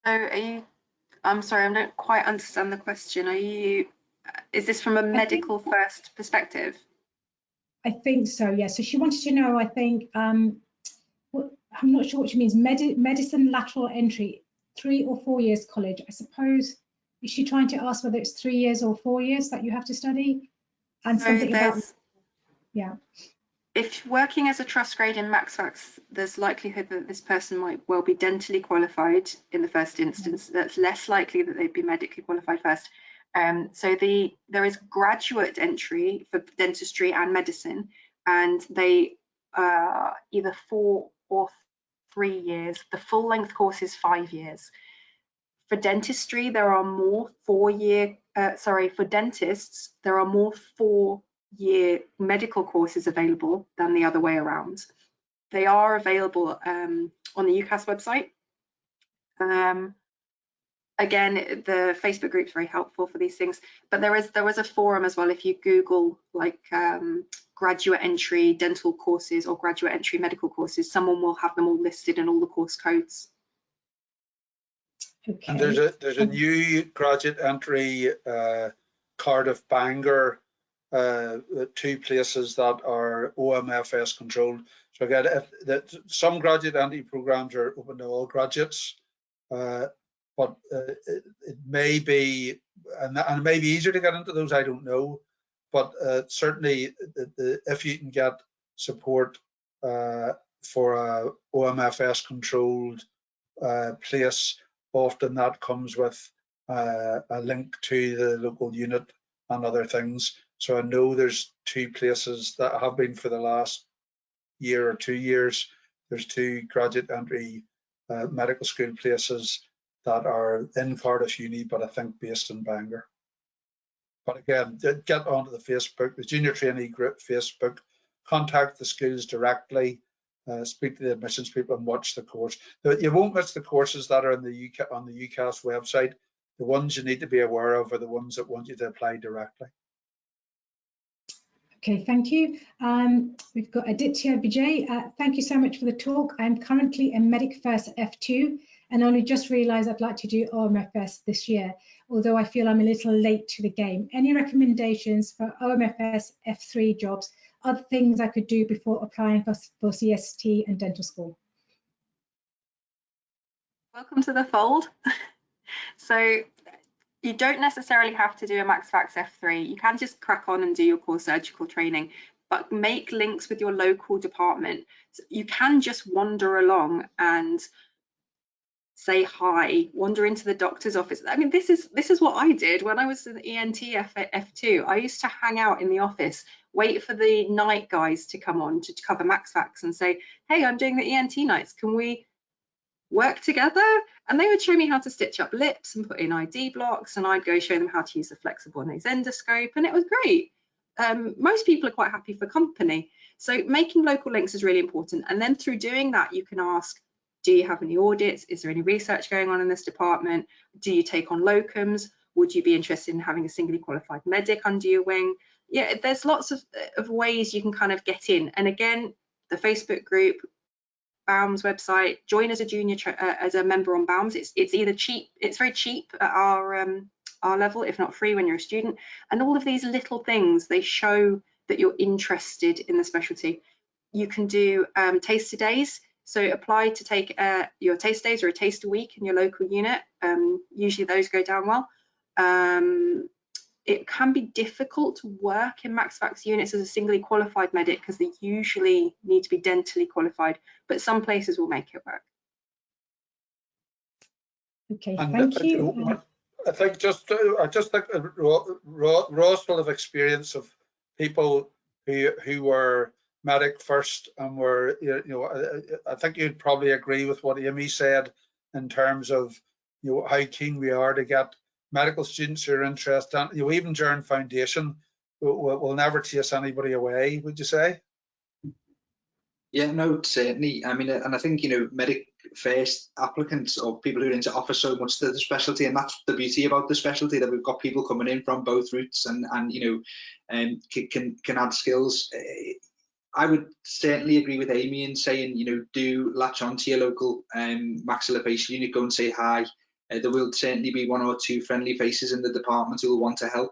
So I'm sorry, I don't quite understand the question. Is this from a medical first perspective? I think so, yeah. So she wanted to know, I think, I'm not sure what she means, medicine lateral entry, 3 or 4 years college. I suppose, is she trying to ask whether it's 3 years or 4 years that you have to study? And so something about, yeah. If working as a trust grade in MaxFax, there's likelihood that this person might well be dentally qualified in the first instance. That's less likely that they'd be medically qualified first. So there is graduate entry for dentistry and medicine, and they either 4 or 3 years. The full length course is 5 years. For dentistry, there are more 4-year. For dentists, there are more 4-year medical courses available than the other way around. They are available on the UCAS website. Again, the Facebook group is very helpful for these things, but there was a forum as well. If you Google like graduate entry dental courses or graduate entry medical courses, someone will have them all listed and all the course codes. Okay. And there's a new graduate entry Cardiff Bangor, 2 places that are OMFS controlled. So again, some graduate entry programs are open to all graduates. But it may be, and it may be easier to get into those, I don't know. But certainly, if you can get support for a OMFS controlled place, often that comes with a link to the local unit and other things. So I know there's 2 places that have been for the last year or 2 years. There's 2 graduate entry medical school places that are in Cardiff Uni, but I think based in Bangor. But again, get onto the Facebook, the Junior Trainee Group Facebook, contact the schools directly, speak to the admissions people and watch the course. You won't miss the courses that are on the UCAS website. The ones you need to be aware of are the ones that want you to apply directly. Okay, thank you. We've got Aditya Vijay. Thank you so much for the talk. I'm currently a Medic First F2 and only just realised I'd like to do OMFS this year, although I feel I'm a little late to the game. Any recommendations for OMFS F3 jobs, other things I could do before applying for CST and dental school? Welcome to the fold. So you don't necessarily have to do a MaxFax F3. You can just crack on and do your core surgical training, but make links with your local department. So you can just wander along and say hi, wander into the doctor's office. I mean, this is what I did when I was an ENT F2. I used to hang out in the office, wait for the night guys to come on to cover MaxFax and say, hey, I'm doing the ENT nights. Can we work together? And they would show me how to stitch up lips and put in ID blocks, and I'd go show them how to use the flexible nose endoscope, and it was great. Most people are quite happy for company. So making local links is really important. And then through doing that, you can ask, do you have any audits? Is there any research going on in this department? Do you take on locums? Would you be interested in having a singly qualified medic under your wing? Yeah, there's lots of ways you can kind of get in. And again, the Facebook group, BAUM's website, join as a junior as a member on BAUM's. It's either cheap, it's very cheap at our level, if not free when you're a student. And all of these little things, they show that you're interested in the specialty. You can do taster days. So apply to take your taste days or a taster week in your local unit. Usually those go down well. It can be difficult to work in MaxFax units as a singly qualified medic because they usually need to be dentally qualified, but some places will make it work. Okay, thank you. I think I just think Ross will have experience of people who were medic first and were, I think you'd probably agree with what Amy said in terms of, how keen we are to get medical students who are interested. Even during foundation, we'll never chase anybody away, would you say? Yeah, no, certainly. I mean, and I think, medic first applicants or people who are going to offer so much to the specialty, and that's the beauty about the specialty, that we've got people coming in from both routes and can add skills. I would certainly agree with Amy in saying, do latch on to your local maxillofacial unit, go and say hi. There will certainly be one or two friendly faces in the department who will want to help.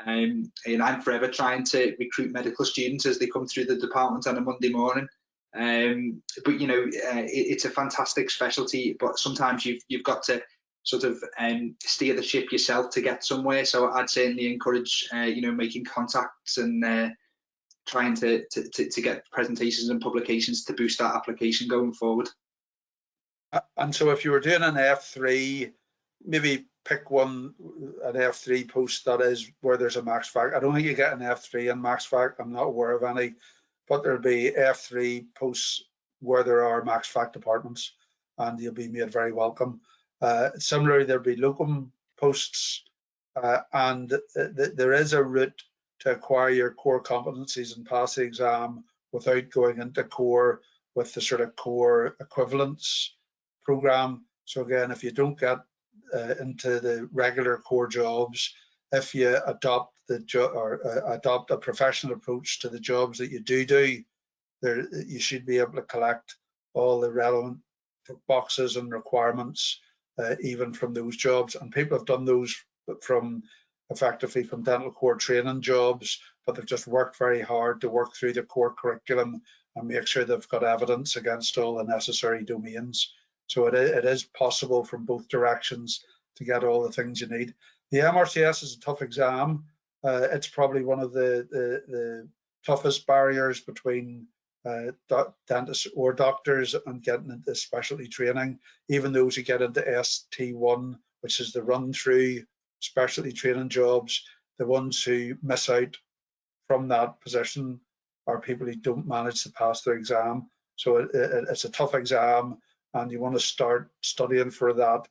And I'm forever trying to recruit medical students as they come through the department on a Monday morning. But it's a fantastic specialty, but sometimes you've got to sort of steer the ship yourself to get somewhere. So I'd certainly encourage making contacts and trying to get presentations and publications to boost that application going forward. And so if you were doing an F3, maybe pick an F3 post that is where there's a MaxFac. I don't think you get an F3 in MaxFac. I'm not aware of any, but there'll be F3 posts where there are MaxFac departments, and you'll be made very welcome. Similarly, there'll be locum posts, and there is a route to acquire your core competencies and pass the exam without going into core with the sort of core equivalence program. So again, if you don't get into the regular core jobs, if you adopt adopt a professional approach to the jobs that you do, you should be able to collect all the relevant boxes and requirements, even from those jobs. And people have done those effectively from dental core training jobs, but they've just worked very hard to work through the core curriculum and make sure they've got evidence against all the necessary domains. So it is possible from both directions to get all the things you need. The MRCS is a tough exam. It's probably one of the toughest barriers between dentists or doctors and getting into specialty training. Even those who get into ST1, which is the run-through specialty training jobs, the ones who miss out from that position are people who don't manage to pass their exam. So it's a tough exam, and you want to start studying for that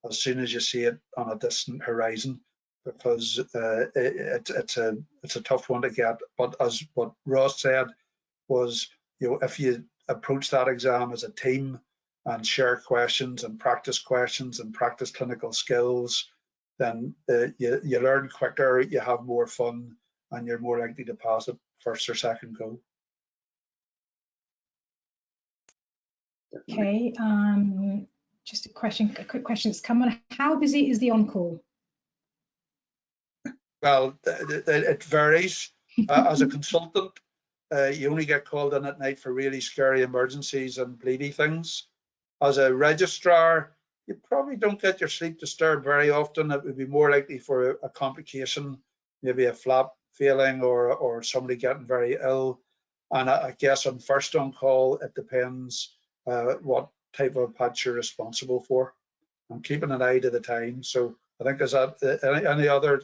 as soon as you see it on a distant horizon, because it's a tough one to get. But as what Ross said was, if you approach that exam as a team and share questions and practice clinical skills, then you learn quicker, you have more fun, and you're more likely to pass it. first or second go. Okay, just a quick question that's come on. How busy is the on-call? Well, it varies. As a consultant, you only get called in at night for really scary emergencies and bleedy things. As a registrar, you probably don't get your sleep disturbed very often. It would be more likely for a complication, maybe a flap failing or somebody getting very ill. And I guess on first on call, it depends what type of patch you're responsible for. I'm keeping an eye to the time. So I think, is that any other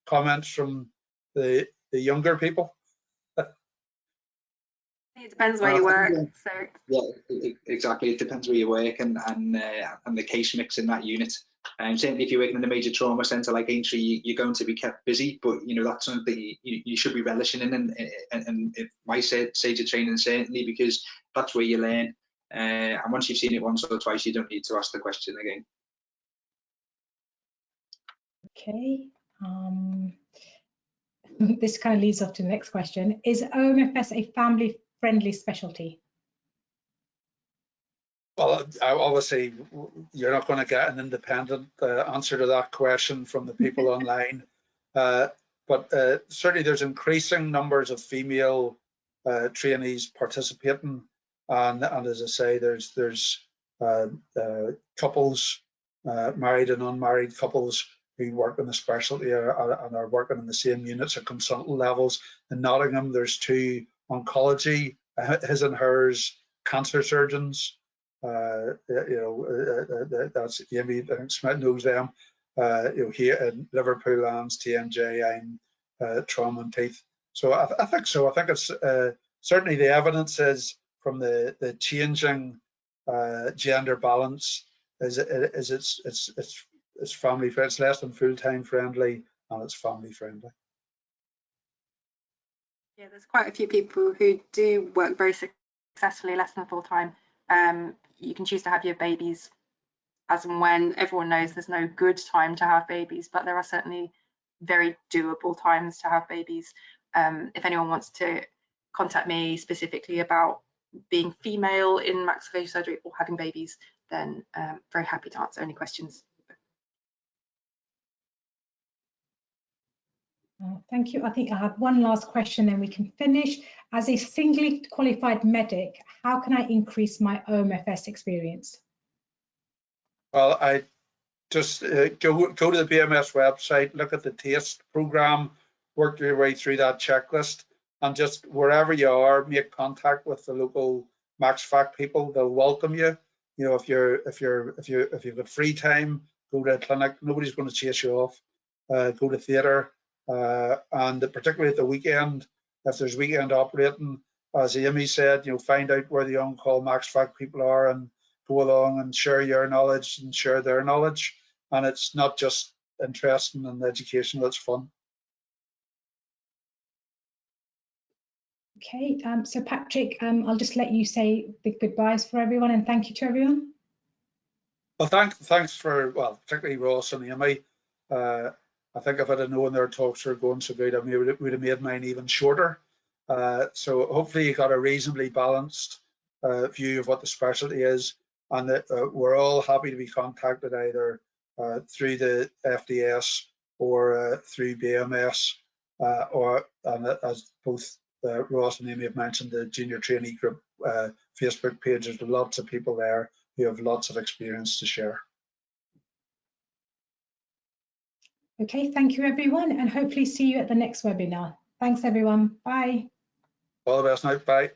comments from the younger people? It depends where you work. So yeah, exactly. It depends where you work and the case mix in that unit. And certainly, if you're working in a major trauma centre like Aintree, you're going to be kept busy. But you know that's something you should be relishing in, and if my stage of training certainly, because that's where you learn. And once you've seen it once or twice, you don't need to ask the question again. Okay. This kind of leads off to the next question. Is OMFS a family-friendly specialty? Well, obviously, you're not going to get an independent answer to that question from the people online. But certainly there's increasing numbers of female trainees participating. And as I say, there's couples, married and unmarried couples who work in the specialty and are working in the same units at consultant levels. In Nottingham, there's 2 oncology, his and hers, cancer surgeons. That's Amy, I think Smith knows them. Here in Liverpool lands, TMJ, I'm trauma and teeth. So I think so. I think it's certainly the evidence is from the changing gender balance is it's family friendly. It's less than full-time friendly, and it's family friendly. yeah, there's quite a few people who do work very successfully less than full-time. You can choose to have your babies as and when. Everyone knows there's no good time to have babies, but there are certainly very doable times to have babies. If anyone wants to contact me specifically about being female in maxillofacial surgery or having babies, then very happy to answer any questions. Thank you. I think I have one last question, then we can finish. As a singly qualified medic, how can I increase my OMFS experience? Well, I just go to the BMS website, look at the TASTE program, work your way through that checklist, and just wherever you are, make contact with the local MaxFac people. They'll welcome you. You know, if you've got free time, go to a clinic. Nobody's going to chase you off. Go to theatre, and particularly at the weekend, if there's weekend operating, as Amy said, find out where the on-call MaxFac people are and go along and share your knowledge and share their knowledge. And it's not just interesting and educational, it's fun. Okay, so Patrick, I'll just let you say the goodbyes for everyone and thank you to everyone. Well, thanks for, particularly Ross and Amy. I think if I'd have known their talks were going so good, I would have made mine even shorter. So hopefully you got a reasonably balanced view of what the specialty is, and that we're all happy to be contacted either through the FDS or through BMS, and as both Ross and Amy have mentioned, the junior trainee group Facebook page. There's lots of people there who have lots of experience to share. Okay, thank you everyone, and hopefully see you at the next webinar. Thanks everyone, bye. All the best now, bye.